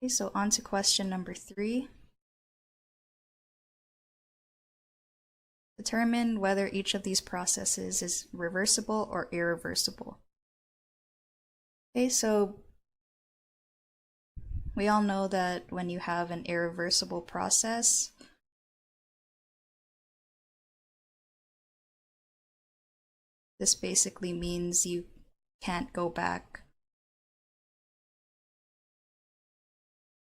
Okay, so on to question number 3. Determine whether each of these processes is reversible or irreversible. Okay, so we all know that when you have an irreversible process, this basically means you can't go back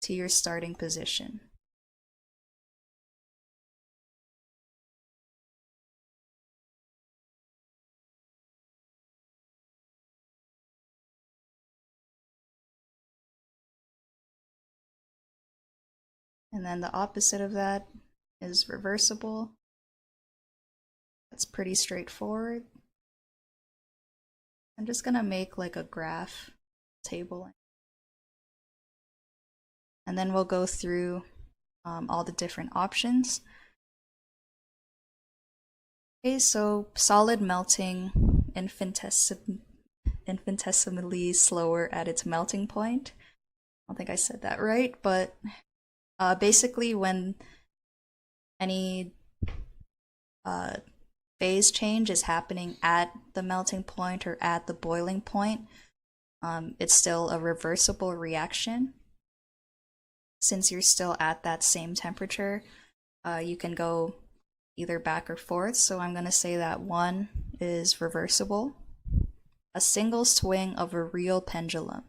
to your starting position. And then the opposite of that is reversible. That's pretty straightforward. I'm just gonna make like a graph table. And then we'll go through all the different options. Okay, so solid melting infinitesimally slower at its melting point. I don't think I said that right, but basically when any phase change is happening at the melting point or at the boiling point, it's still a reversible reaction. Since you're still at that same temperature, you can go either back or forth. So I'm going to say that 1 is reversible. A single swing of a real pendulum.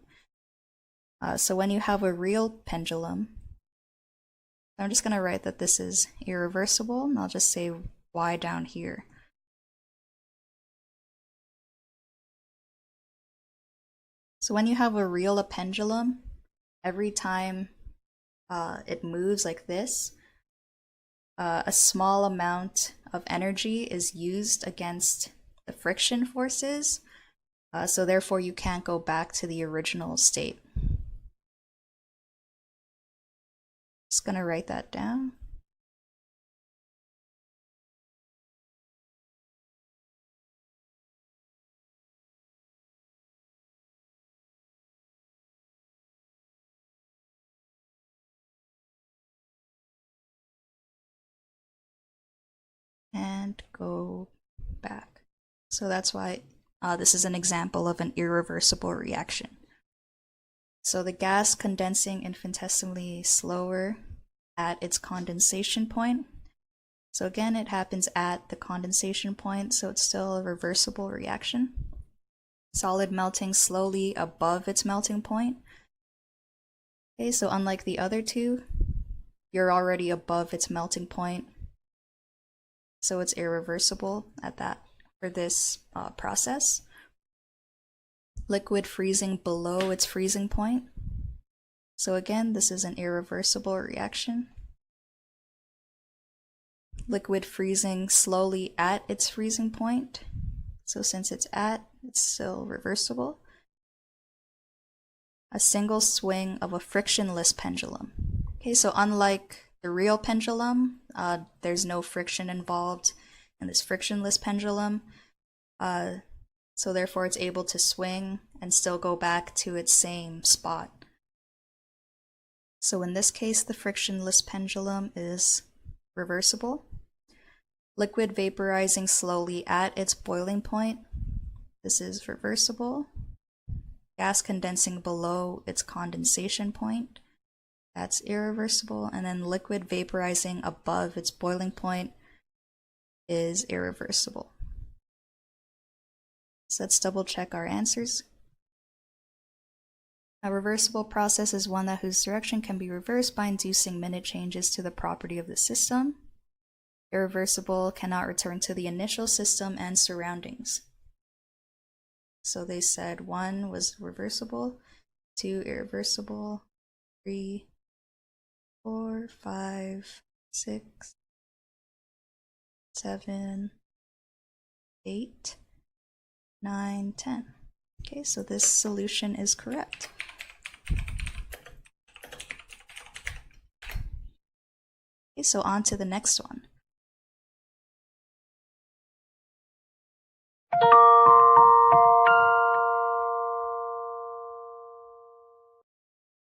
So when you have a real pendulum, I'm just going to write that this is irreversible, and I'll just say y down here. So when you have a real pendulum, every time it moves like this, a small amount of energy is used against the friction forces, so therefore you can't go back to the original state. Just gonna write that down. And go back. So that's why this is an example of an irreversible reaction. So the gas condensing infinitesimally slower at its condensation point. So again, it happens at the condensation point, so it's still a reversible reaction. Solid melting slowly above its melting point. Okay, so unlike the other two, you're already above its melting point, so it's irreversible at that for this process. Liquid freezing below its freezing point. So again, this is an irreversible reaction. Liquid freezing slowly at its freezing point. So since it's still reversible. A single swing of a frictionless pendulum. Okay, so unlike the real pendulum, there's no friction involved in this frictionless pendulum. So therefore it's able to swing and still go back to its same spot. So in this case, the frictionless pendulum is reversible. Liquid vaporizing slowly at its boiling point. This is reversible. Gas condensing below its condensation point. That's irreversible. And then liquid vaporizing above its boiling point is irreversible. So let's double check our answers. A reversible process is one whose direction can be reversed by inducing minute changes to the property of the system. Irreversible cannot return to the initial system and surroundings. So they said 1 was reversible, 2 irreversible, 3, 4, 5, 6, 7, 8, 9, 10. Okay, so this solution is correct. Okay, so on to the next one.